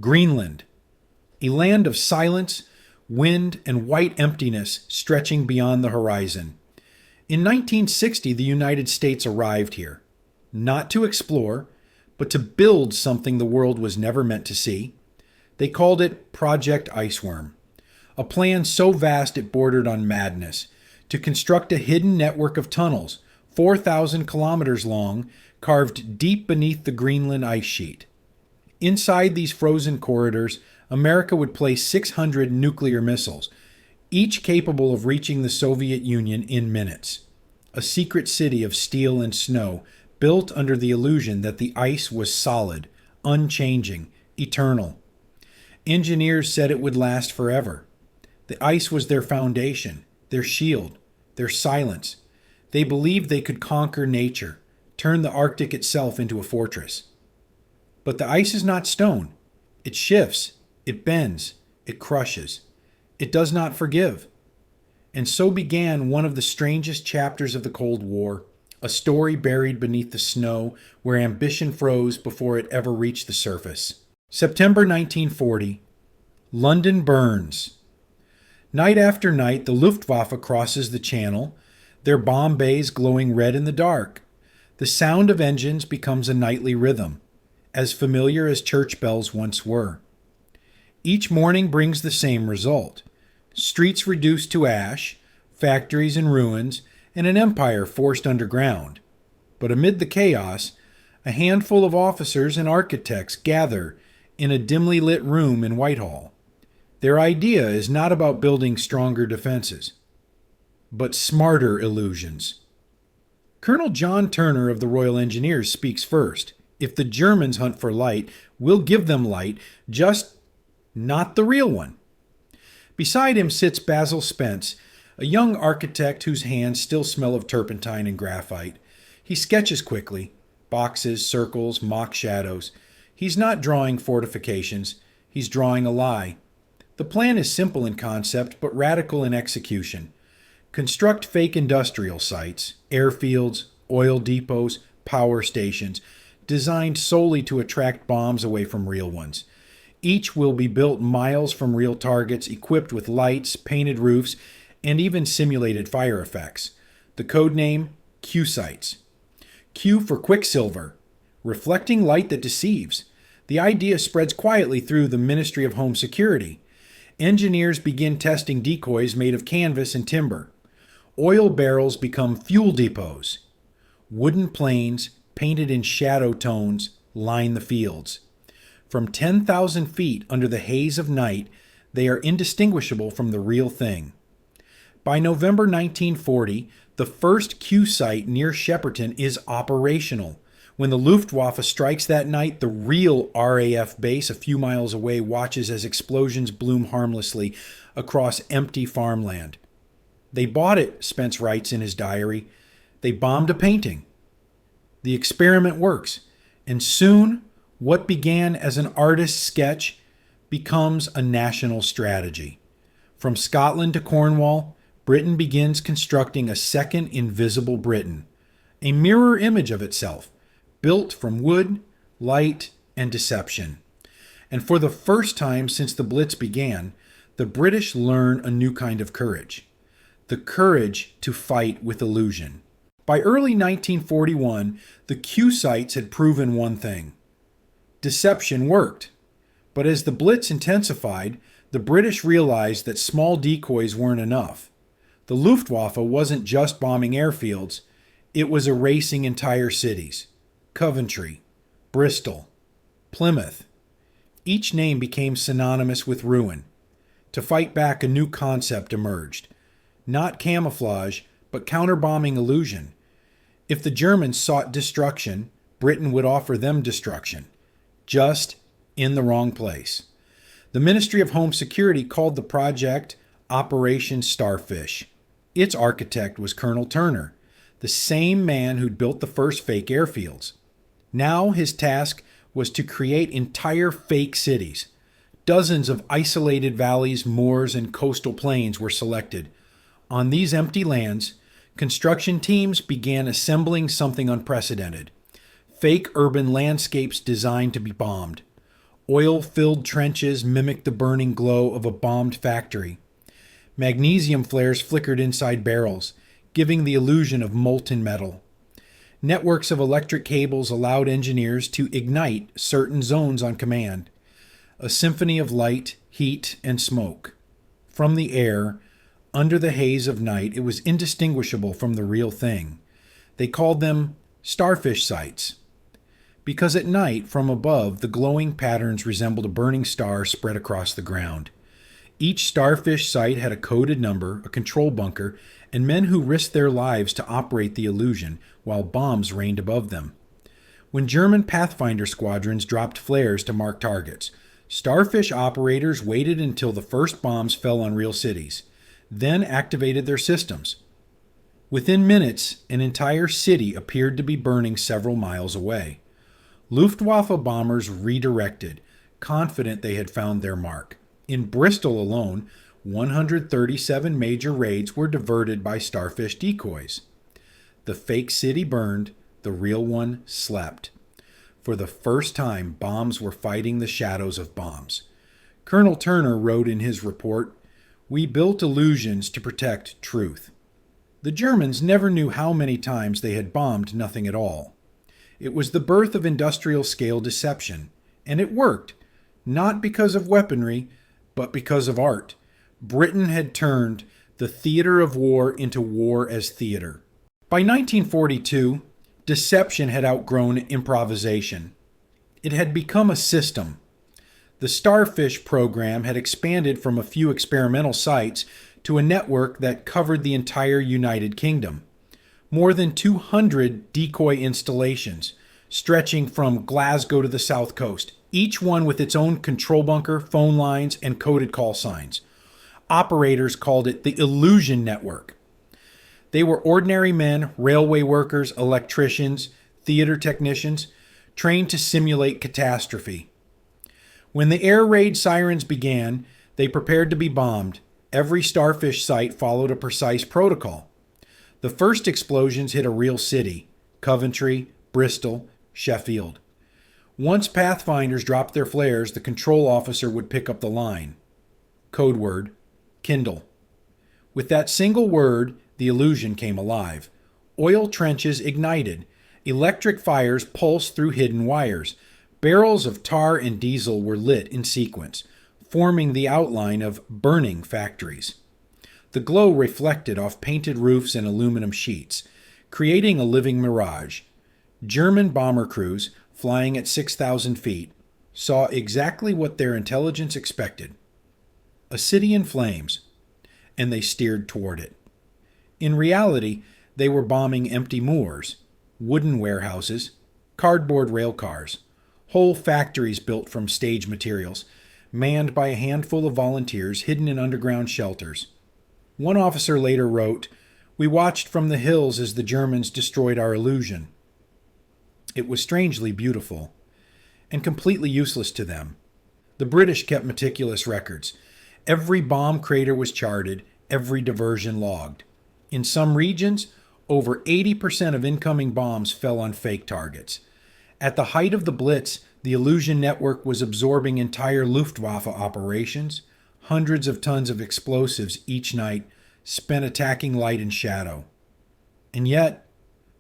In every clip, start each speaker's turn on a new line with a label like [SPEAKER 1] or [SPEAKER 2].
[SPEAKER 1] Greenland, a land of silence, wind, and white emptiness stretching beyond the horizon. In 1960, the United States arrived here, not to explore, but to build something the world was never meant to see. They called it Project Iceworm, a plan so vast it bordered on madness, to construct a hidden network of tunnels, 4,000 kilometers long, carved deep beneath the Greenland ice sheet. Inside these frozen corridors, America would place 600 nuclear missiles, each capable of reaching the Soviet Union in minutes. A secret city of steel and snow, built under the illusion that the ice was solid, unchanging, eternal. Engineers said it would last forever. The ice was their foundation, their shield, their silence. They believed they could conquer nature, turn the Arctic itself into a fortress. But the ice is not stone. It shifts, it bends, it crushes. It does not forgive. And so began one of the strangest chapters of the Cold War, a story buried beneath the snow where ambition froze before it ever reached the surface. September 1940. London burns. Night after night, the Luftwaffe crosses the Channel, their bomb bays glowing red in the dark. The sound of engines becomes a nightly rhythm, as familiar as church bells once were. Each morning brings the same result: streets reduced to ash, factories in ruins, and an empire forced underground. But amid the chaos, a handful of officers and architects gather in a dimly lit room in Whitehall. Their idea is not about building stronger defenses, but smarter illusions. Colonel John Turner of the Royal Engineers speaks first. If the Germans hunt for light, we'll give them light, just not the real one. Beside him sits Basil Spence, a young architect whose hands still smell of turpentine and graphite. He sketches quickly, boxes, circles, mock shadows. He's not drawing fortifications, he's drawing a lie. The plan is simple in concept, but radical in execution. Construct fake industrial sites, airfields, oil depots, power stations, designed solely to attract bombs away from real ones. Each will be built miles from real targets, equipped with lights, painted roofs, and even simulated fire effects. The code name, Q sites. Q for Quicksilver, reflecting light that deceives. The idea spreads quietly through the Ministry of Home Security. Engineers begin testing decoys made of canvas and timber. Oil barrels become fuel depots. Wooden planes, painted in shadow tones, line the fields. From 10,000 feet under the haze of night, they are indistinguishable from the real thing. By November 1940, the first Q site near Shepperton is operational. When the Luftwaffe strikes that night, the real RAF base a few miles away watches as explosions bloom harmlessly across empty farmland. They bought it, Spence writes in his diary. They bombed a painting. The experiment works, and soon what began as an artist's sketch becomes a national strategy. From Scotland to Cornwall, Britain begins constructing a second invisible Britain, a mirror image of itself, built from wood, light, and deception. And for the first time since the Blitz began, the British learn a new kind of courage, the courage to fight with illusion. By early 1941, the Q sites had proven one thing: deception worked. But as the Blitz intensified, the British realized that small decoys weren't enough. The Luftwaffe wasn't just bombing airfields, it was erasing entire cities. Coventry, Bristol, Plymouth. Each name became synonymous with ruin. To fight back, a new concept emerged. Not camouflage, but counter-bombing illusion. If the Germans sought destruction, Britain would offer them destruction. Just in the wrong place. The Ministry of Home Security called the project Operation Starfish. Its architect was Colonel Turner, the same man who'd built the first fake airfields. Now his task was to create entire fake cities. Dozens of isolated valleys, moors, and coastal plains were selected. On these empty lands, construction teams began assembling something unprecedented: fake urban landscapes designed to be bombed. Oil-filled trenches mimicked the burning glow of a bombed factory. Magnesium flares flickered inside barrels, giving the illusion of molten metal. Networks of electric cables allowed engineers to ignite certain zones on command. A symphony of light, heat, and smoke. From the air, under the haze of night, it was indistinguishable from the real thing. They called them starfish sights, because at night, from above, the glowing patterns resembled a burning star spread across the ground. Each starfish site had a coded number, a control bunker, and men who risked their lives to operate the illusion while bombs rained above them. When German Pathfinder squadrons dropped flares to mark targets, starfish operators waited until the first bombs fell on real cities, then activated their systems. Within minutes, an entire city appeared to be burning several miles away. Luftwaffe bombers redirected, confident they had found their mark. In Bristol alone, 137 major raids were diverted by starfish decoys. The fake city burned, the real one slept. For the first time, bombs were fighting the shadows of bombs. Colonel Turner wrote in his report, "We built illusions to protect truth." The Germans never knew how many times they had bombed nothing at all. It was the birth of industrial-scale deception, and it worked, not because of weaponry, but because of art. Britain had turned the theater of war into war as theater. By 1942, deception had outgrown improvisation. It had become a system. The Starfish program had expanded from a few experimental sites to a network that covered the entire United Kingdom. More than 200 decoy installations, stretching from Glasgow to the south coast, each one with its own control bunker, phone lines, and coded call signs. Operators called it the Illusion Network. They were ordinary men, railway workers, electricians, theater technicians, trained to simulate catastrophe. When the air raid sirens began, they prepared to be bombed. Every starfish site followed a precise protocol. The first explosions hit a real city: Coventry, Bristol, Sheffield. Once Pathfinders dropped their flares, the control officer would pick up the line. Code word, kindle. With that single word, the illusion came alive. Oil trenches ignited. Electric fires pulsed through hidden wires. Barrels of tar and diesel were lit in sequence, forming the outline of burning factories. The glow reflected off painted roofs and aluminum sheets, creating a living mirage. German bomber crews, flying at 6,000 feet, saw exactly what their intelligence expected: a city in flames, and they steered toward it. In reality, they were bombing empty moors, wooden warehouses, cardboard rail cars, whole factories built from stage materials, manned by a handful of volunteers hidden in underground shelters. One officer later wrote, "We watched from the hills as the Germans destroyed our illusion. It was strangely beautiful, and completely useless to them." The British kept meticulous records. Every bomb crater was charted, every diversion logged. In some regions, over 80% of incoming bombs fell on fake targets. At the height of the Blitz, the Illusion Network was absorbing entire Luftwaffe operations, hundreds of tons of explosives each night spent attacking light and shadow. And yet,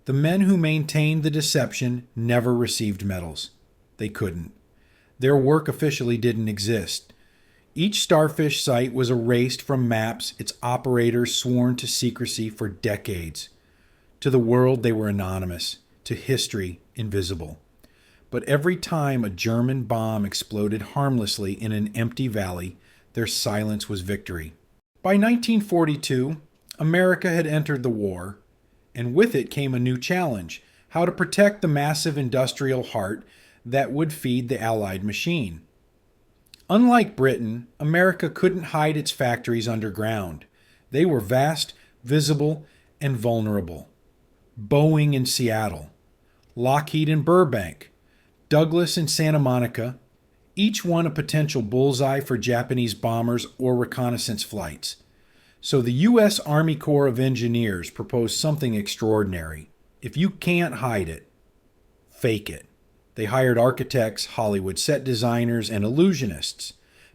[SPEAKER 1] the men who maintained the deception never received medals. They couldn't. Their work officially didn't exist. Each starfish site was erased from maps, its operators sworn to secrecy for decades. To the world, they were anonymous. To history, invisible. But every time a German bomb exploded harmlessly in an empty valley, their silence was victory. By 1942, America had entered the war, and with it came a new challenge: how to protect the massive industrial heart that would feed the Allied machine. Unlike Britain, America couldn't hide its factories underground. They were vast, visible, and vulnerable. Boeing in Seattle, Lockheed in Burbank, Douglas in Santa Monica, each one a potential bullseye for Japanese bombers or reconnaissance flights. So the U.S. Army Corps of Engineers proposed something extraordinary. If you can't hide it, fake it. They hired architects, Hollywood set designers, and illusionists.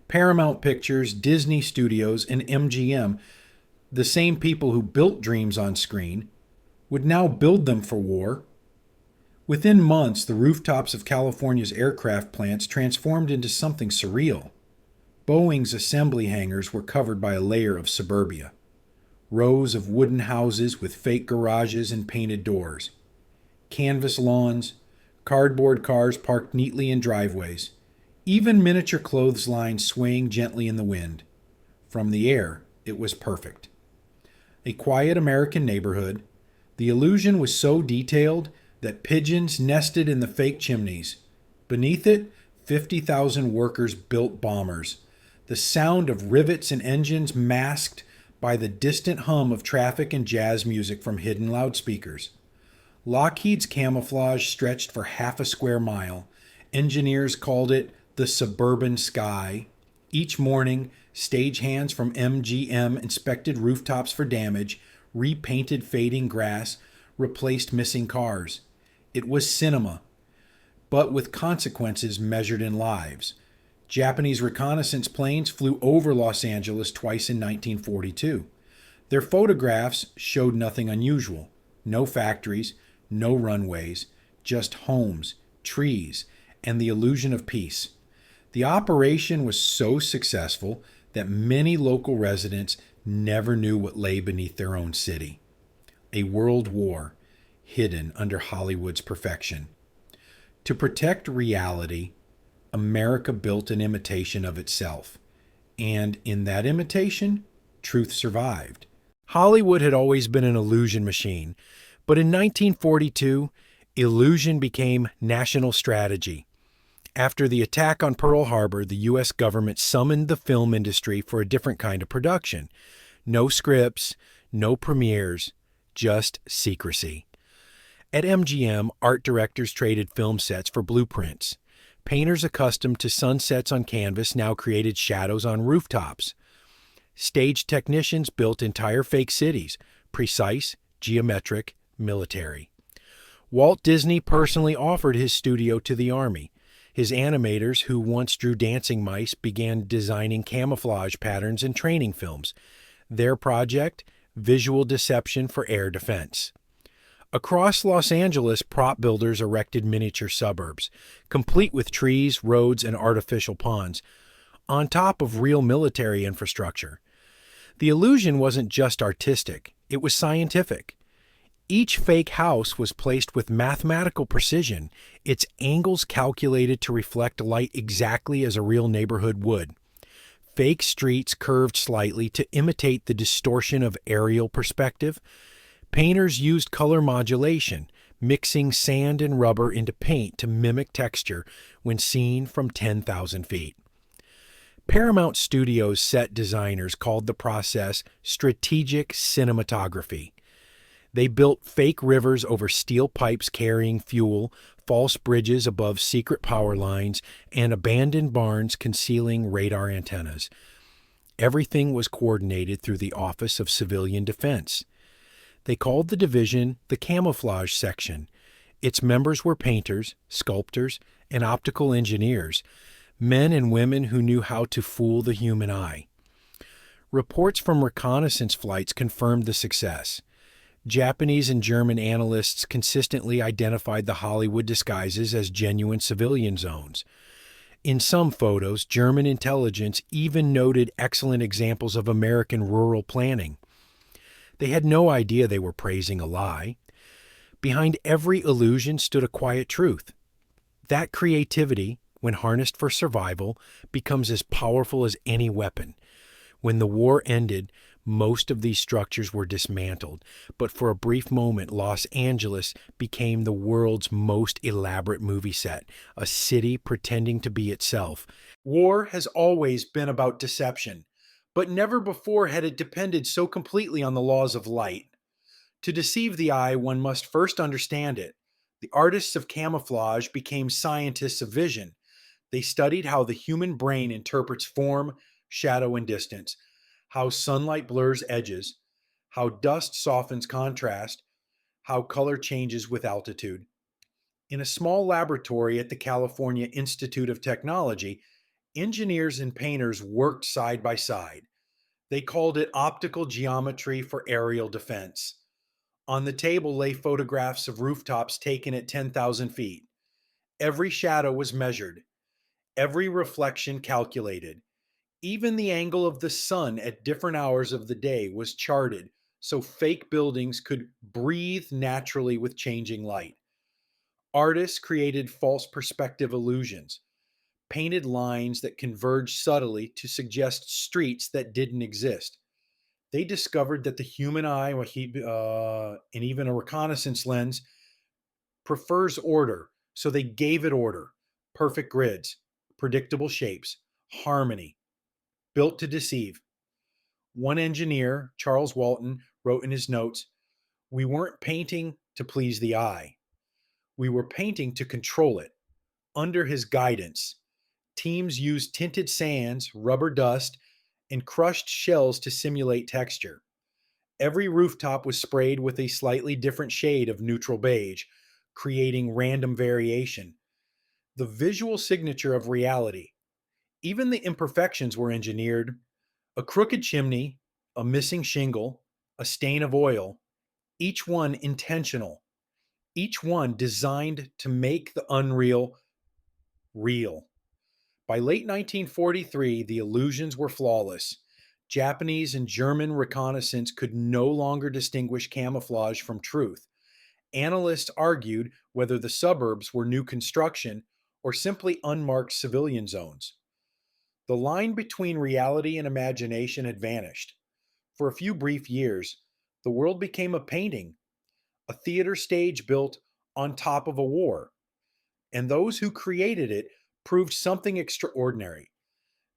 [SPEAKER 1] Paramount Pictures, Disney Studios, and MGM, the same people who built dreams on screen, would now build them for war. Within months, the rooftops of California's aircraft plants transformed into something surreal. Boeing's assembly hangars were covered by a layer of suburbia. Rows of wooden houses with fake garages and painted doors. Canvas lawns, cardboard cars parked neatly in driveways, even miniature clotheslines swaying gently in the wind. From the air, it was perfect. A quiet American neighborhood, the illusion was so detailed that pigeons nested in the fake chimneys. Beneath it, 50,000 workers built bombers, the sound of rivets and engines masked by the distant hum of traffic and jazz music from hidden loudspeakers. Lockheed's camouflage stretched for half a square mile. Engineers called it the suburban sky. Each morning, stagehands from MGM inspected rooftops for damage, repainted fading grass, replaced missing cars. It was cinema, but with consequences measured in lives. Japanese reconnaissance planes flew over Los Angeles twice in 1942. Their photographs showed nothing unusual. No factories, no runways, just homes, trees, and the illusion of peace. The operation was so successful that many local residents never knew what lay beneath their own city. A world war hidden under Hollywood's perfection. To protect reality, America built an imitation of itself. And in that imitation, truth survived. Hollywood had always been an illusion machine, but in 1942, illusion became national strategy. After the attack on Pearl Harbor, the U.S. government summoned the film industry for a different kind of production. No scripts, no premieres, just secrecy. At MGM, art directors traded film sets for blueprints. Painters accustomed to sunsets on canvas now created shadows on rooftops. Stage technicians built entire fake cities, precise, geometric, military. Walt Disney personally offered his studio to the Army. His animators, who once drew dancing mice, began designing camouflage patterns in training films. Their project, visual deception for air defense. Across Los Angeles, prop builders erected miniature suburbs, complete with trees, roads, and artificial ponds, on top of real military infrastructure. The illusion wasn't just artistic, it was scientific. Each fake house was placed with mathematical precision, its angles calculated to reflect light exactly as a real neighborhood would. Fake streets curved slightly to imitate the distortion of aerial perspective. Painters used color modulation, mixing sand and rubber into paint to mimic texture when seen from 10,000 feet. Paramount Studios set designers called the process strategic cinematography. They built fake rivers over steel pipes carrying fuel, false bridges above secret power lines, and abandoned barns concealing radar antennas. Everything was coordinated through the Office of Civilian Defense. They called the division the Camouflage Section. Its members were painters, sculptors, and optical engineers, men and women who knew how to fool the human eye. Reports from reconnaissance flights confirmed the success. Japanese and German analysts consistently identified the Hollywood disguises as genuine civilian zones. In some photos, German intelligence even noted excellent examples of American rural planning. They had no idea they were praising a lie. Behind every illusion stood a quiet truth. That creativity, when harnessed for survival, becomes as powerful as any weapon. When the war ended, most of these structures were dismantled, but for a brief moment, Los Angeles became the world's most elaborate movie set, a city pretending to be itself. War has always been about deception, but never before had it depended so completely on the laws of light. To deceive the eye, one must first understand it. The artists of camouflage became scientists of vision. They studied how the human brain interprets form, shadow, and distance, how sunlight blurs edges, how dust softens contrast, how color changes with altitude. In a small laboratory at the California Institute of Technology, engineers and painters worked side by side. They called it optical geometry for aerial defense. On the table lay photographs of rooftops taken at 10,000 feet. Every shadow was measured, every reflection calculated. Even the angle of the sun at different hours of the day was charted so fake buildings could breathe naturally with changing light. Artists created false perspective illusions, painted lines that converged subtly to suggest streets that didn't exist. They discovered that the human eye, and even a reconnaissance lens, prefers order, so they gave it order. Perfect grids, predictable shapes, harmony, built to deceive. One engineer, Charles Walton, wrote in his notes, "We weren't painting to please the eye. We were painting to control it." Under his guidance, teams used tinted sands, rubber dust, and crushed shells to simulate texture. Every rooftop was sprayed with a slightly different shade of neutral beige, creating random variation. The visual signature of reality. Even the imperfections were engineered. A crooked chimney, a missing shingle, a stain of oil, each one intentional, each one designed to make the unreal real. By late 1943, the illusions were flawless. Japanese and German reconnaissance could no longer distinguish camouflage from truth. Analysts argued whether the suburbs were new construction or simply unmarked civilian zones. The line between reality and imagination had vanished. For a few brief years, the world became a painting, a theater stage built on top of a war. And those who created it proved something extraordinary,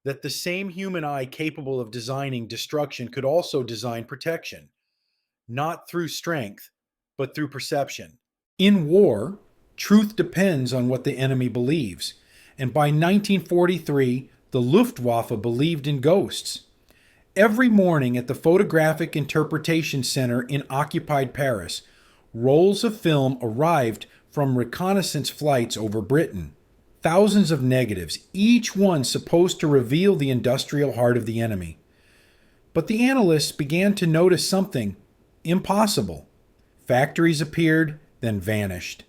[SPEAKER 1] that the same human eye capable of designing destruction could also design protection, not through strength, but through perception. In war, truth depends on what the enemy believes, and by 1943, the Luftwaffe believed in ghosts. Every morning at the Photographic Interpretation Center in occupied Paris, rolls of film arrived from reconnaissance flights over Britain. Thousands of negatives, each one supposed to reveal the industrial heart of the enemy. But the analysts began to notice something impossible. Factories appeared, then vanished.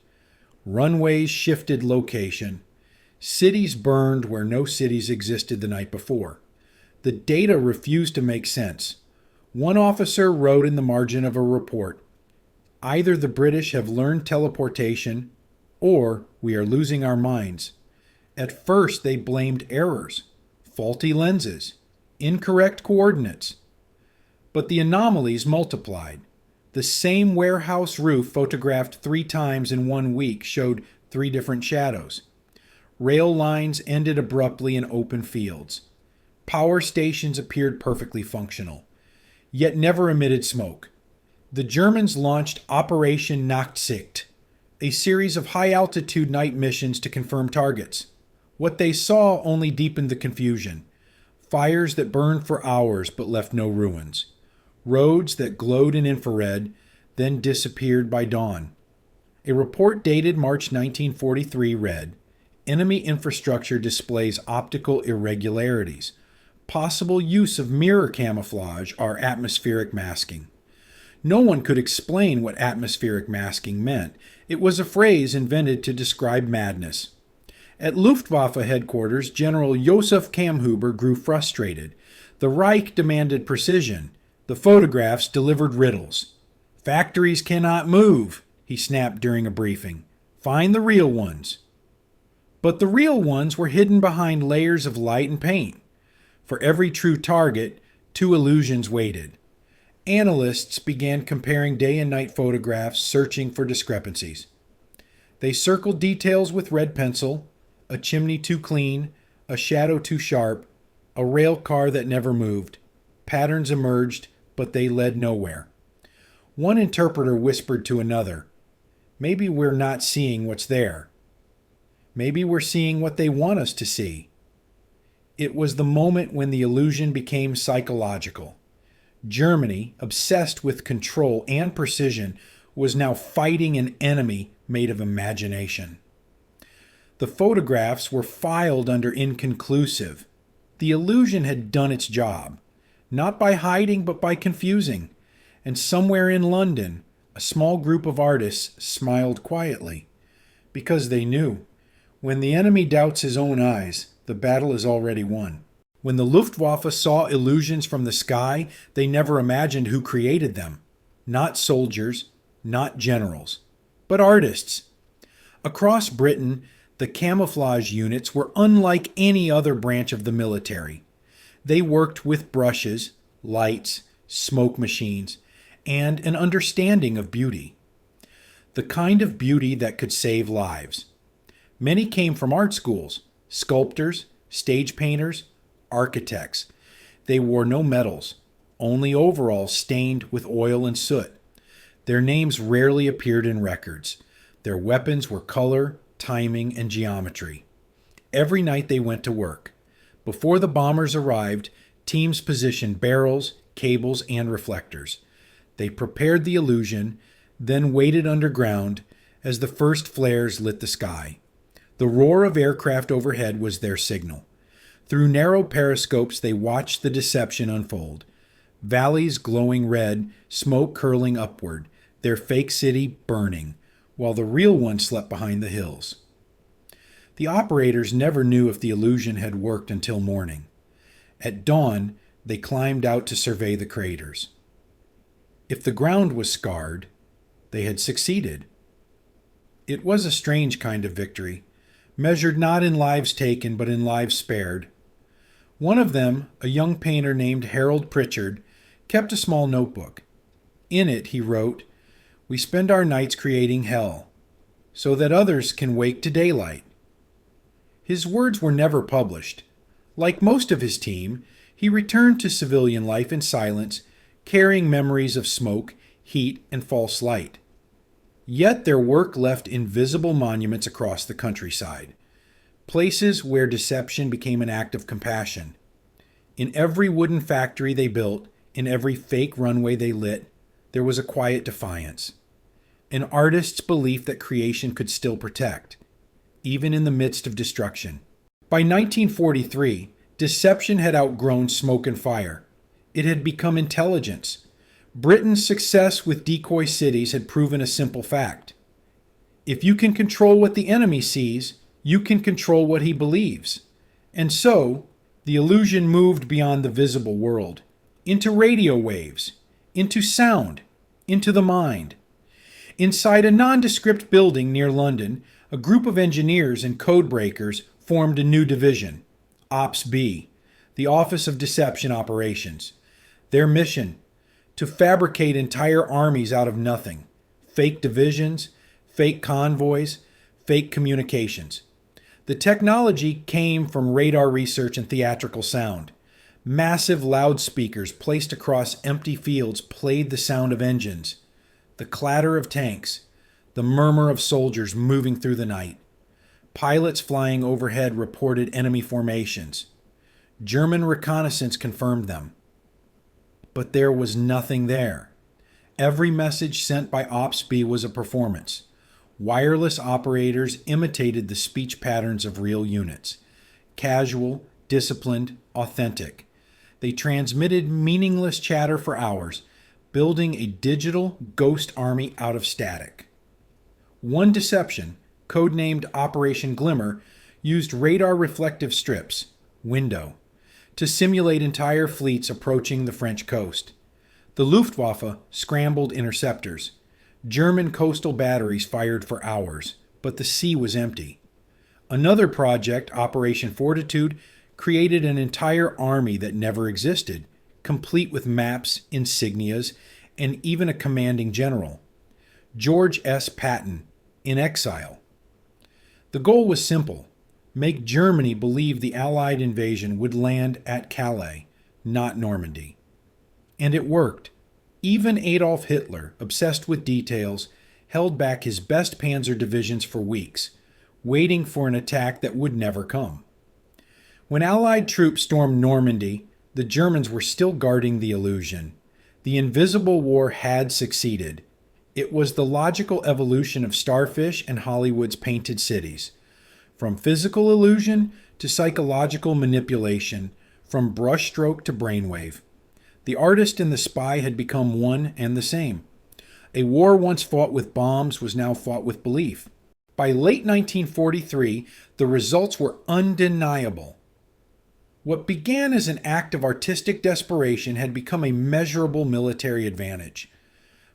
[SPEAKER 1] Runways shifted location. Cities burned where no cities existed the night before. The data refused to make sense. One officer wrote in the margin of a report, "Either the British have learned teleportation, or we are losing our minds." At first, they blamed errors, faulty lenses, incorrect coordinates. But the anomalies multiplied. The same warehouse roof photographed 3 times in 1 week showed 3 different shadows. Rail lines ended abruptly in open fields. Power stations appeared perfectly functional, yet never emitted smoke. The Germans launched Operation Nachtsicht, a series of high-altitude night missions to confirm targets. What they saw only deepened the confusion. Fires that burned for hours but left no ruins. Roads that glowed in infrared, then disappeared by dawn. A report dated March 1943 read, "Enemy infrastructure displays optical irregularities. Possible use of mirror camouflage or atmospheric masking." No one could explain what atmospheric masking meant. It was a phrase invented to describe madness. At Luftwaffe headquarters, General Josef Kamhuber grew frustrated. The Reich demanded precision. The photographs delivered riddles. "Factories cannot move," he snapped during a briefing. "Find the real ones." But the real ones were hidden behind layers of light and paint. For every true target, 2 illusions waited. Analysts began comparing day and night photographs, searching for discrepancies. They circled details with red pencil: a chimney too clean, a shadow too sharp, a rail car that never moved. Patterns emerged, but they led nowhere. One interpreter whispered to another, "Maybe we're not seeing what's there. Maybe we're seeing what they want us to see." It was the moment when the illusion became psychological. Germany, obsessed with control and precision, was now fighting an enemy made of imagination. The photographs were filed under inconclusive. The illusion had done its job, not by hiding but by confusing, and somewhere in London, a small group of artists smiled quietly, because they knew, when the enemy doubts his own eyes, the battle is already won. When the Luftwaffe saw illusions from the sky, they never imagined who created them. Not soldiers, not generals, but artists. Across Britain, the camouflage units were unlike any other branch of the military. They worked with brushes, lights, smoke machines, and an understanding of beauty. The kind of beauty that could save lives. Many came from art schools, sculptors, stage painters, architects. They wore no medals, only overalls stained with oil and soot. Their names rarely appeared in records. Their weapons were color, timing, and geometry. Every night they went to work. Before the bombers arrived, teams positioned barrels, cables, and reflectors. They prepared the illusion, then waited underground as the first flares lit the sky. The roar of aircraft overhead was their signal. Through narrow periscopes, they watched the deception unfold. Valleys glowing red, smoke curling upward, their fake city burning, while the real one slept behind the hills. The operators never knew if the illusion had worked until morning. At dawn, they climbed out to survey the craters. If the ground was scarred, they had succeeded. It was a strange kind of victory, measured not in lives taken but in lives spared. One of them, a young painter named Harold Pritchard, kept a small notebook. In it, he wrote, "We spend our nights creating hell, so that others can wake to daylight." His words were never published. Like most of his team, he returned to civilian life in silence, carrying memories of smoke, heat, and false light. Yet their work left invisible monuments across the countryside, places where deception became an act of compassion. In every wooden factory they built, in every fake runway they lit, there was a quiet defiance, an artist's belief that creation could still protect, even in the midst of destruction. By 1943, deception had outgrown smoke and fire. It had become intelligence. Britain's success with decoy cities had proven a simple fact. If you can control what the enemy sees, you can control what he believes. And so, the illusion moved beyond the visible world, into radio waves, into sound, into the mind. Inside a nondescript building near London, a group of engineers and code breakers formed a new division, Ops B, the Office of Deception Operations. Their mission, to fabricate entire armies out of nothing, fake divisions, fake convoys, fake communications. The technology came from radar research and theatrical sound. Massive loudspeakers placed across empty fields played the sound of engines, the clatter of tanks, the murmur of soldiers moving through the night. Pilots flying overhead reported enemy formations. German reconnaissance confirmed them. But there was nothing there. Every message sent by Ops B was a performance. Wireless operators imitated the speech patterns of real units. Casual, disciplined, authentic. They transmitted meaningless chatter for hours, building a digital ghost army out of static. One deception, codenamed Operation Glimmer, used radar reflective strips, window, to simulate entire fleets approaching the French coast. The Luftwaffe scrambled interceptors. German coastal batteries fired for hours, but the sea was empty. Another project, Operation Fortitude, created an entire army that never existed, complete with maps, insignias, and even a commanding general. George S. Patton, in exile. The goal was simple: make Germany believe the Allied invasion would land at Calais, not Normandy. And it worked. Even Adolf Hitler, obsessed with details, held back his best panzer divisions for weeks, waiting for an attack that would never come. When Allied troops stormed Normandy, the Germans were still guarding the illusion. The invisible war had succeeded. It was the logical evolution of Starfish and Hollywood's painted cities. From physical illusion to psychological manipulation, from brushstroke to brainwave. The artist and the spy had become one and the same. A war once fought with bombs was now fought with belief. By late 1943, the results were undeniable. What began as an act of artistic desperation had become a measurable military advantage.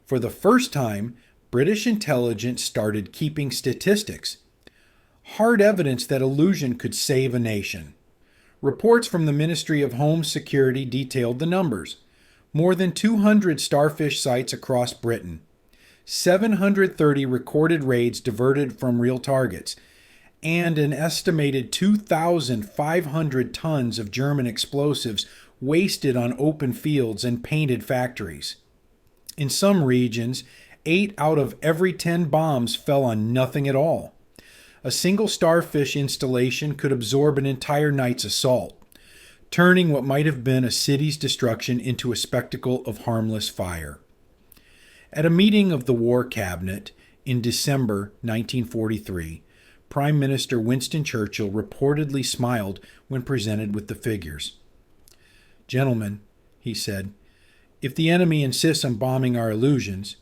[SPEAKER 1] For the first time, British intelligence started keeping statistics. Hard evidence that illusion could save a nation. Reports from the Ministry of Home Security detailed the numbers. More than 200 starfish sites across Britain. 730 recorded raids diverted from real targets, and an estimated 2,500 tons of German explosives wasted on open fields and painted factories. In some regions, 8 out of every 10 bombs fell on nothing at all. A single starfish installation could absorb an entire night's assault, turning what might have been a city's destruction into a spectacle of harmless fire. At a meeting of the War Cabinet in December 1943, Prime Minister Winston Churchill reportedly smiled when presented with the figures. "Gentlemen," he said, "if the enemy insists on bombing our illusions,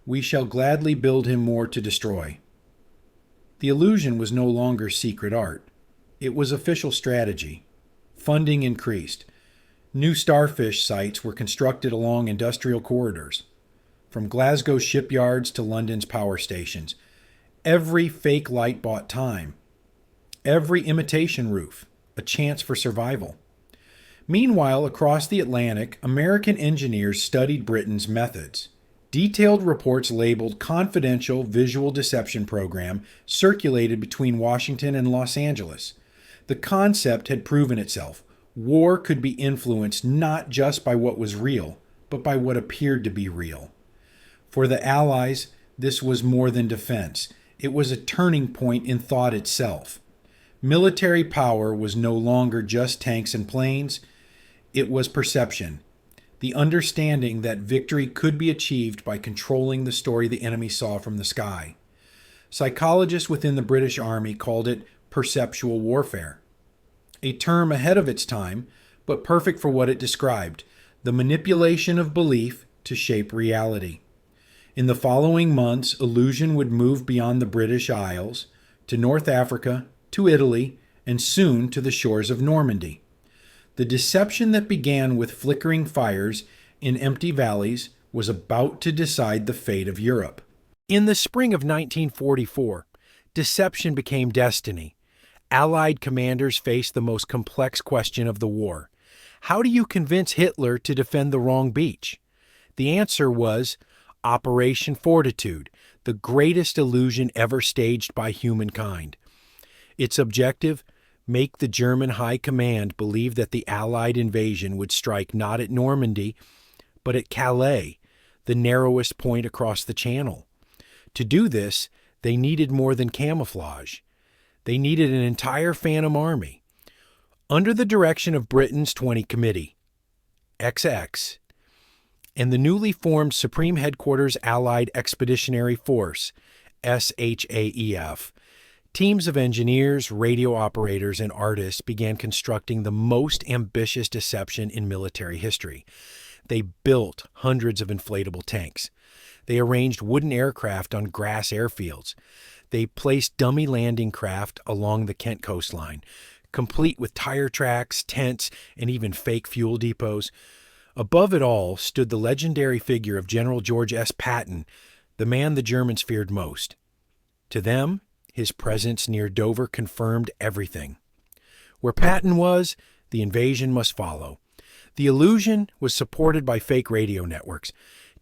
[SPEAKER 1] we shall gladly build him more to destroy." The illusion was no longer secret art. It was official strategy. Funding increased. New starfish sites were constructed along industrial corridors. From Glasgow shipyards to London's power stations. Every fake light bought time. Every imitation roof, a chance for survival. Meanwhile, across the Atlantic, American engineers studied Britain's methods. Detailed reports labeled Confidential Visual Deception Program circulated between Washington and Los Angeles. The concept had proven itself. War could be influenced not just by what was real, but by what appeared to be real. For the Allies, this was more than defense. It was a turning point in thought itself. Military power was no longer just tanks and planes. It was perception. The understanding that victory could be achieved by controlling the story the enemy saw from the sky. Psychologists within the British Army called it perceptual warfare. A term ahead of its time, but perfect for what it described, the manipulation of belief to shape reality. In the following months, illusion would move beyond the British Isles, to North Africa, to Italy, and soon to the shores of Normandy. The deception that began with flickering fires in empty valleys was about to decide the fate of Europe. In the spring of 1944, deception became destiny. Allied commanders faced the most complex question of the war. How do you convince Hitler to defend the wrong beach? The answer was Operation Fortitude, the greatest illusion ever staged by humankind. Its objective? Make the German High Command believe that the Allied invasion would strike not at Normandy, but at Calais, the narrowest point across the Channel. To do this, they needed more than camouflage. They needed an entire phantom army. Under the direction of Britain's 20 Committee, XX, and the newly formed Supreme Headquarters Allied Expeditionary Force, SHAEF, teams of engineers, radio operators, and artists began constructing the most ambitious deception in military history. They built hundreds of inflatable tanks. They arranged wooden aircraft on grass airfields. They placed dummy landing craft along the Kent coastline, complete with tire tracks, tents, and even fake fuel depots. Above it all stood the legendary figure of General George S. Patton, the man the Germans feared most. To them, his presence near Dover confirmed everything. Where Patton was, the invasion must follow. The illusion was supported by fake radio networks,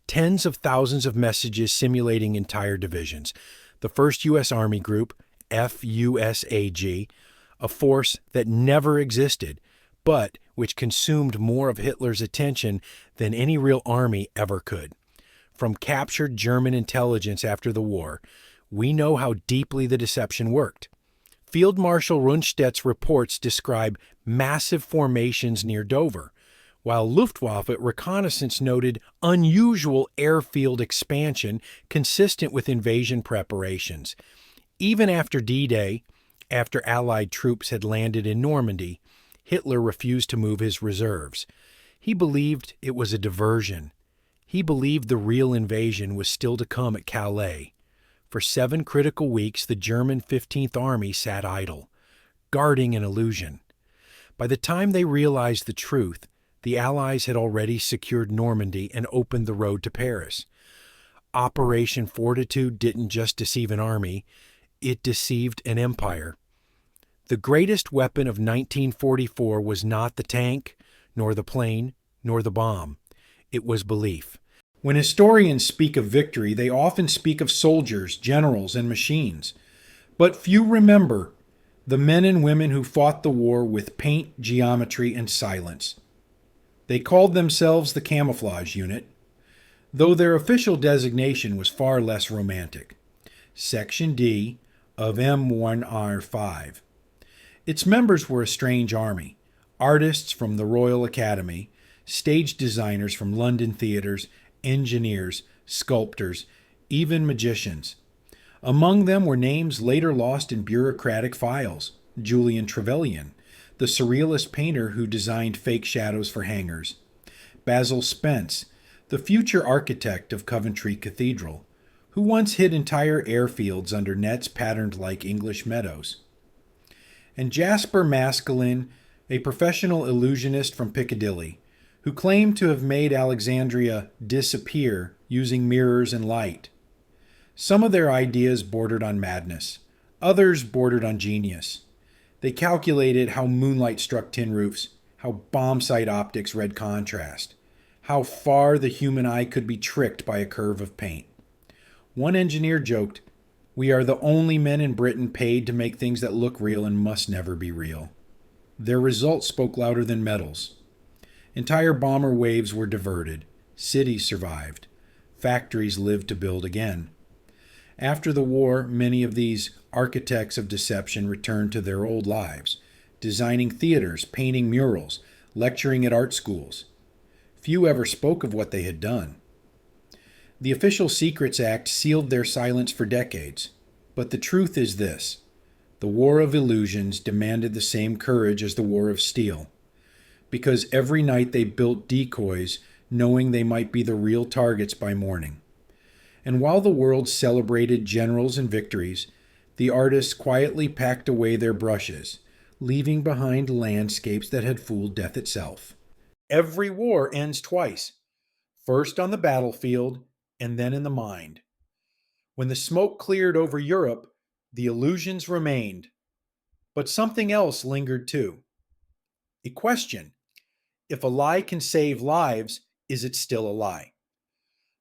[SPEAKER 1] tens of thousands of messages simulating entire divisions. The 1st U.S. Army Group, FUSAG, a force that never existed, but which consumed more of Hitler's attention than any real army ever could. From captured German intelligence after the war, we know how deeply the deception worked. Field Marshal Rundstedt's reports describe massive formations near Dover, while Luftwaffe reconnaissance noted unusual airfield expansion consistent with invasion preparations. Even after D-Day, after Allied troops had landed in Normandy, Hitler refused to move his reserves. He believed it was a diversion. He believed the real invasion was still to come at Calais. For 7 critical weeks, the German 15th Army sat idle, guarding an illusion. By the time they realized the truth, the Allies had already secured Normandy and opened the road to Paris. Operation Fortitude didn't just deceive an army, it deceived an empire. The greatest weapon of 1944 was not the tank, nor the plane, nor the bomb. It was belief. When historians speak of victory, they often speak of soldiers, generals, and machines. But few remember the men and women who fought the war with paint, geometry, and silence. They called themselves the Camouflage Unit, though their official designation was far less romantic. Section D of M1R5. Its members were a strange army, artists from the Royal Academy, stage designers from London theaters, engineers, sculptors, even magicians. Among them were names later lost in bureaucratic files. Julian Trevelyan, the surrealist painter who designed fake shadows for hangars. Basil Spence, the future architect of Coventry Cathedral, who once hid entire airfields under nets patterned like English meadows. And Jasper Maskelyne, a professional illusionist from Piccadilly, who claimed to have made Alexandria disappear using mirrors and light. Some of their ideas bordered on madness. Others bordered on genius. They calculated how moonlight struck tin roofs, how bomb sight optics read contrast, how far the human eye could be tricked by a curve of paint. One engineer joked, "We are the only men in Britain paid to make things that look real and must never be real." Their results spoke louder than medals. Entire bomber waves were diverted. Cities survived. Factories lived to build again. After the war, many of these architects of deception returned to their old lives, designing theaters, painting murals, lecturing at art schools. Few ever spoke of what they had done. The Official Secrets Act sealed their silence for decades. But the truth is this: the War of Illusions demanded the same courage as the War of Steel, because every night they built decoys knowing they might be the real targets by morning. And while the world celebrated generals and victories, the artists quietly packed away their brushes, leaving behind landscapes that had fooled death itself. Every war ends twice, first on the battlefield and then in the mind. When the smoke cleared over Europe, the illusions remained, but something else lingered too. A question: if a lie can save lives, is it still a lie?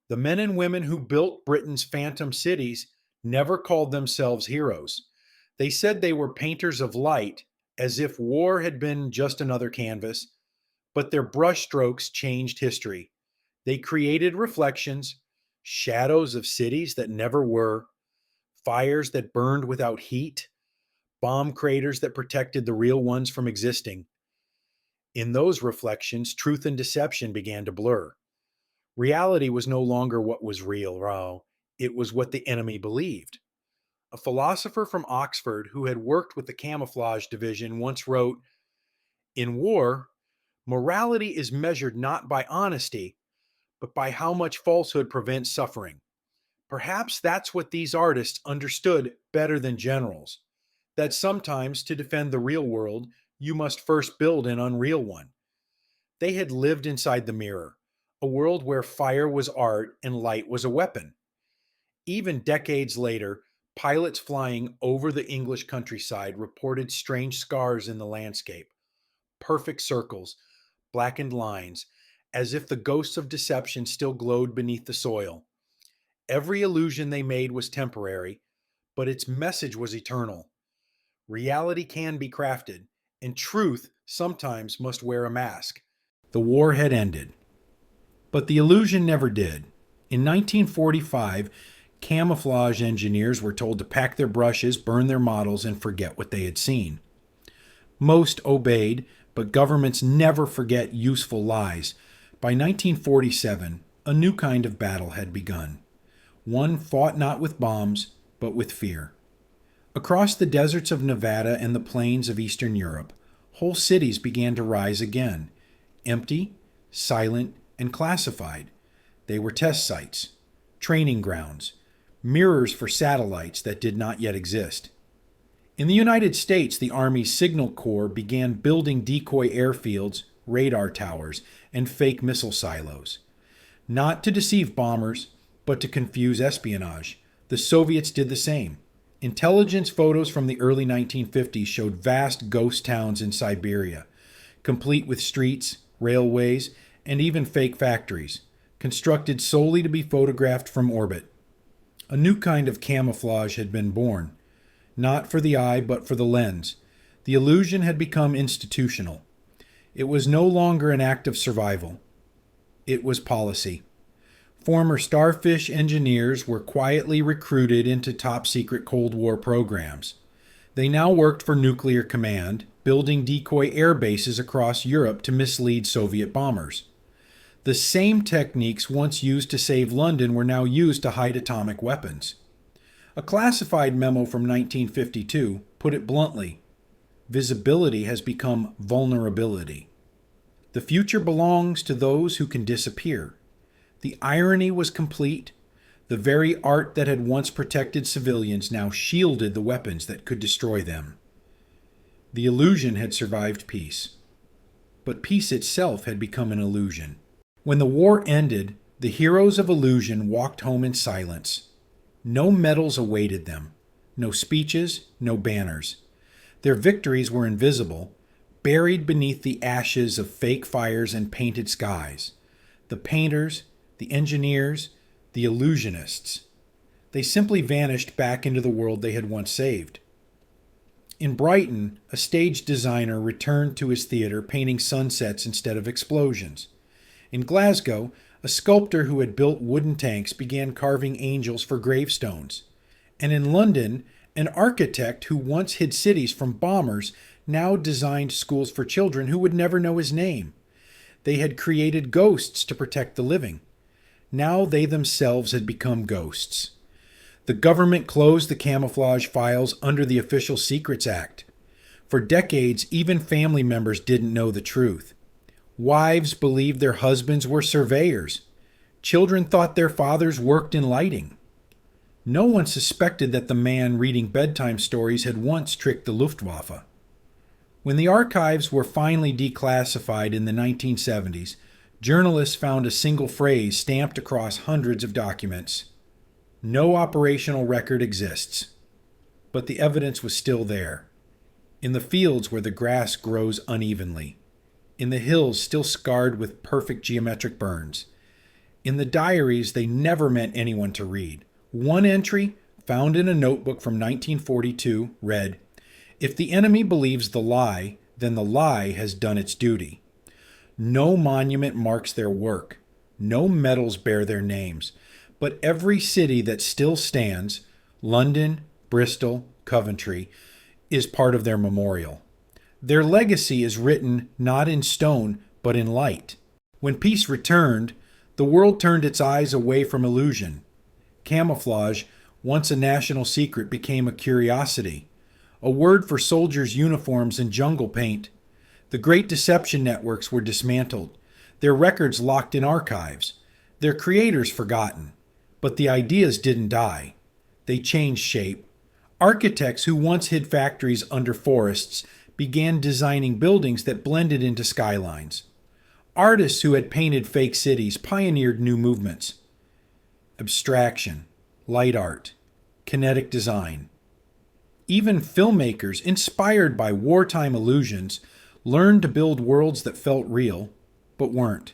[SPEAKER 1] The men and women who built Britain's phantom cities never called themselves heroes. They said they were painters of light, as if war had been just another canvas, but their brushstrokes changed history. They created reflections, shadows of cities that never were, fires that burned without heat, bomb craters that protected the real ones from existing. In those reflections, truth and deception began to blur. Reality was no longer what was real, Rao. It was what the enemy believed. A philosopher from Oxford who had worked with the camouflage division once wrote, "In war, morality is measured not by honesty, but by how much falsehood prevents suffering." Perhaps that's what these artists understood better than generals, that sometimes to defend the real world, you must first build an unreal one. They had lived inside the mirror, a world where fire was art and light was a weapon. Even decades later, pilots flying over the English countryside reported strange scars in the landscape, perfect circles, blackened lines, as if the ghosts of deception still glowed beneath the soil. Every illusion they made was temporary, but its message was eternal. Reality can be crafted, and truth sometimes must wear a mask. The war had ended. But the illusion never did. In 1945, camouflage engineers were told to pack their brushes, burn their models, and forget what they had seen. Most obeyed, But governments never forget useful lies. By 1947, a new kind of battle had begun. One fought not with bombs, but with fear. Across the deserts of Nevada and the plains of Eastern Europe, whole cities began to rise again, empty, silent, and classified. They were test sites, training grounds, mirrors for satellites that did not yet exist. In the United States, the Army's Signal Corps began building decoy airfields, radar towers, and fake missile silos. Not to deceive bombers, but to confuse espionage. The Soviets did the same. Intelligence photos from the early 1950s showed vast ghost towns in Siberia, complete with streets, railways, and even fake factories, constructed solely to be photographed from orbit. A new kind of camouflage had been born, not for the eye but for the lens. The illusion had become institutional. It was no longer an act of survival. It was policy. Former Starfish engineers were quietly recruited into top-secret Cold War programs. They now worked for Nuclear Command, building decoy air bases across Europe to mislead Soviet bombers. The same techniques once used to save London were now used to hide atomic weapons. A classified memo from 1952 put it bluntly: visibility has become vulnerability. The future belongs to those who can disappear. The irony was complete. The very art that had once protected civilians now shielded the weapons that could destroy them. The illusion had survived peace. But peace itself had become an illusion. When the war ended, the heroes of illusion walked home in silence. No medals awaited them, no speeches, no banners. Their victories were invisible, buried beneath the ashes of fake fires and painted skies. The painters, the engineers, the illusionists. They simply vanished back into the world they had once saved. In Brighton, a stage designer returned to his theater painting sunsets instead of explosions. In Glasgow, a sculptor who had built wooden tanks began carving angels for gravestones. And in London, an architect who once hid cities from bombers now designed schools for children who would never know his name. They had created ghosts to protect the living. Now they themselves had become ghosts. The government closed the camouflage files under the Official Secrets Act. For decades, even family members didn't know the truth. Wives believed their husbands were surveyors. Children thought their fathers worked in lighting. No one suspected that the man reading bedtime stories had once tricked the Luftwaffe. When the archives were finally declassified in the 1970s, journalists found a single phrase stamped across hundreds of documents. No operational record exists. But the evidence was still there. In the fields where the grass grows unevenly. In the hills still scarred with perfect geometric burns. In the diaries they never meant anyone to read. One entry, found in a notebook from 1942, read, "If the enemy believes the lie, then the lie has done its duty." No monument marks their work. No medals bear their names. But every city that still stands, London, Bristol, Coventry, is part of their memorial. Their legacy is written not in stone, but in light. When peace returned, the world turned its eyes away from illusion. Camouflage, once a national secret, became a curiosity. A word for soldiers' uniforms and jungle paint. The great deception networks were dismantled, their records locked in archives, their creators forgotten. But the ideas didn't die. They changed shape. Architects who once hid factories under forests began designing buildings that blended into skylines. Artists who had painted fake cities pioneered new movements. Abstraction, light art, kinetic design. Even filmmakers, inspired by wartime illusions, learned to build worlds that felt real, but weren't.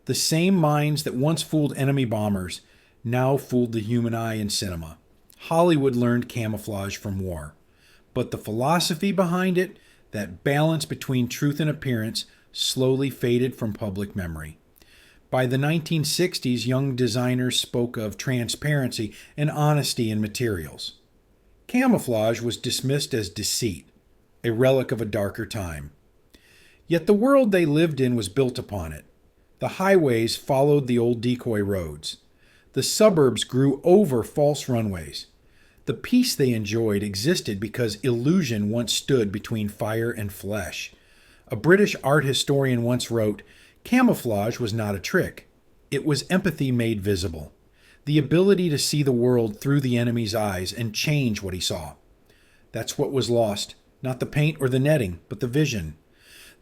[SPEAKER 1] The same minds that once fooled enemy bombers now fooled the human eye in cinema. Hollywood learned camouflage from war. But the philosophy behind it, that balance between truth and appearance, slowly faded from public memory. By the 1960s, young designers spoke of transparency and honesty in materials. Camouflage was dismissed as deceit, a relic of a darker time. Yet the world they lived in was built upon it. The highways followed the old decoy roads. The suburbs grew over false runways. The peace they enjoyed existed because illusion once stood between fire and flesh. A British art historian once wrote, "Camouflage was not a trick. It was empathy made visible. The ability to see the world through the enemy's eyes and change what he saw. That's what was lost, not the paint or the netting, but the vision.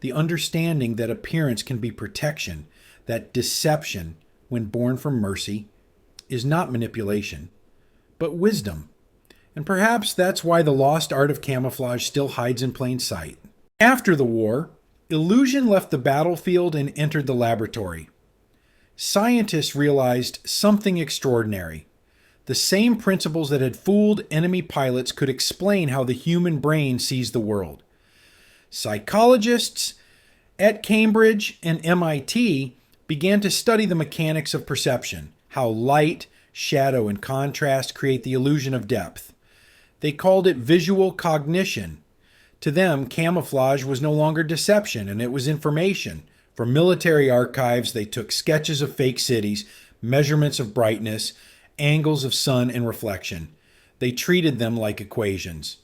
[SPEAKER 1] The understanding that appearance can be protection, that deception, when born from mercy, is not manipulation, but wisdom. And perhaps that's why the lost art of camouflage still hides in plain sight." After the war, illusion left the battlefield and entered the laboratory. Scientists realized something extraordinary. The same principles that had fooled enemy pilots could explain how the human brain sees the world. Psychologists at Cambridge and MIT began to study the mechanics of perception, how light, shadow, and contrast create the illusion of depth. They called it visual cognition. To them, camouflage was no longer deception, and it was information. From military archives, they took sketches of fake cities, measurements of brightness, angles of sun and reflection. They treated them like equations.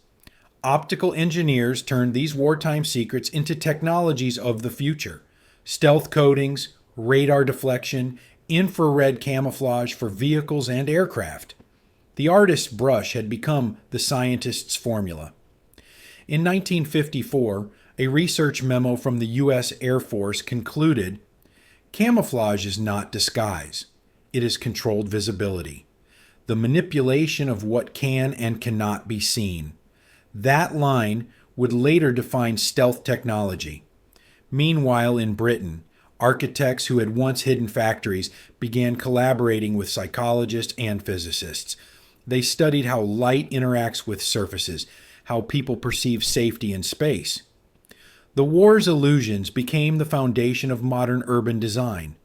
[SPEAKER 1] Optical engineers turned these wartime secrets into technologies of the future. Stealth coatings, radar deflection, infrared camouflage for vehicles and aircraft. The artist's brush had become the scientist's formula. In 1954, a research memo from the U.S. Air Force concluded, "Camouflage is not disguise. It is controlled visibility. The manipulation of what can and cannot be seen." That line would later define stealth technology. Meanwhile, in Britain, architects who had once hidden factories began collaborating with psychologists and physicists. They studied how light interacts with surfaces, how people perceive safety in space. The war's illusions became the foundation of modern urban design.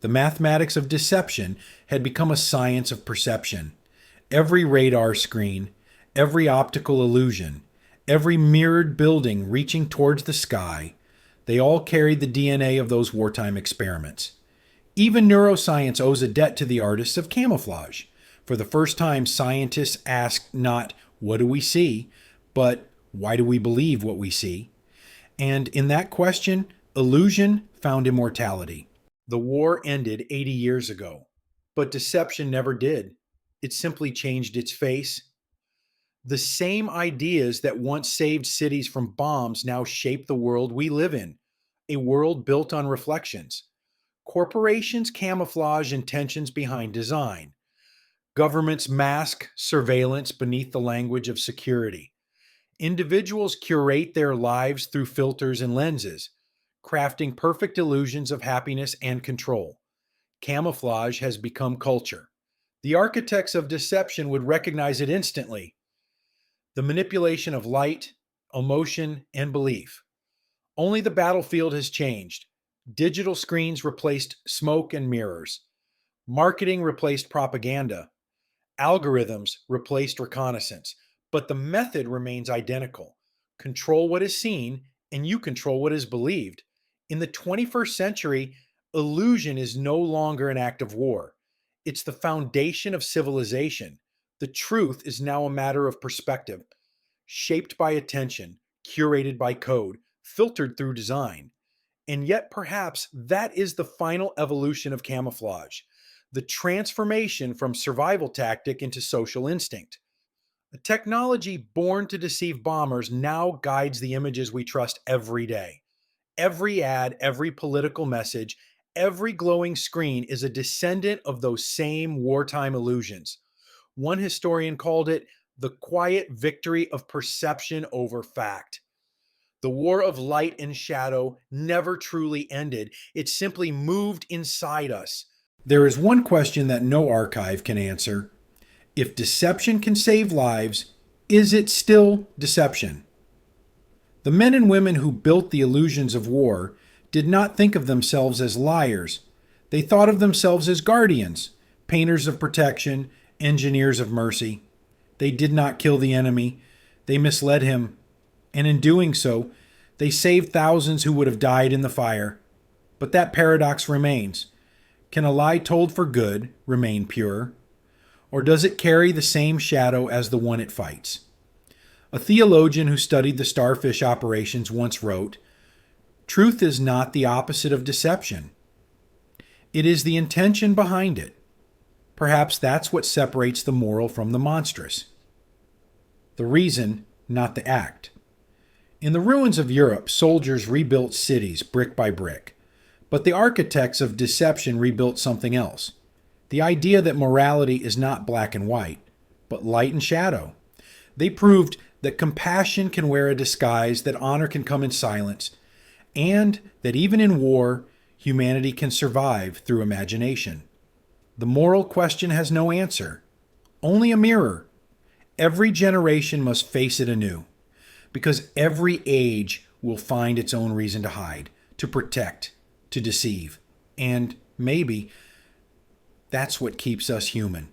[SPEAKER 1] The mathematics of deception had become a science of perception. Every radar screen, every optical illusion, every mirrored building reaching towards the sky, they all carried the DNA of those wartime experiments. Even neuroscience owes a debt to the artists of camouflage. For the first time, scientists asked not, "What do we see?" but "Why do we believe what we see?" And in that question, illusion found immortality. The war ended 80 years ago, but deception never did. It simply changed its face. The same ideas that once saved cities from bombs now shape the world we live in, a world built on reflections. Corporations camouflage intentions behind design. Governments mask surveillance beneath the language of security. Individuals curate their lives through filters and lenses, crafting perfect illusions of happiness and control. Camouflage has become culture. The architects of deception would recognize it instantly. The manipulation of light, emotion, and belief. Only the battlefield has changed. Digital screens replaced smoke and mirrors. Marketing replaced propaganda. Algorithms replaced reconnaissance. But the method remains identical. Control what is seen, and you control what is believed. In the 21st century, illusion is no longer an act of war. It's the foundation of civilization. The truth is now a matter of perspective, shaped by attention, curated by code, filtered through design. And yet, perhaps, that is the final evolution of camouflage, the transformation from survival tactic into social instinct. A technology born to deceive bombers now guides the images we trust every day. Every ad, every political message, every glowing screen is a descendant of those same wartime illusions. One historian called it the quiet victory of perception over fact. The war of light and shadow never truly ended. It simply moved inside us. There is one question that no archive can answer. If deception can save lives, is it still deception? The men and women who built the illusions of war did not think of themselves as liars. They thought of themselves as guardians, painters of protection, engineers of mercy. They did not kill the enemy. They misled him. And in doing so, They saved thousands who would have died in the fire. But that paradox remains. Can a lie told for good remain pure? Or does it carry the same shadow as the one it fights? A theologian who studied the starfish operations once wrote, "Truth is not the opposite of deception. It is the intention behind it. Perhaps that's what separates the moral from the monstrous. The reason, not the act." In the ruins of Europe, soldiers rebuilt cities brick by brick. But the architects of deception rebuilt something else. The idea that morality is not black and white, but light and shadow. They proved that compassion can wear a disguise, that honor can come in silence, and that even in war, humanity can survive through imagination. The moral question has no answer, only a mirror. Every generation must face it anew, because every age will find its own reason to hide, to protect, to deceive. And maybe that's what keeps us human.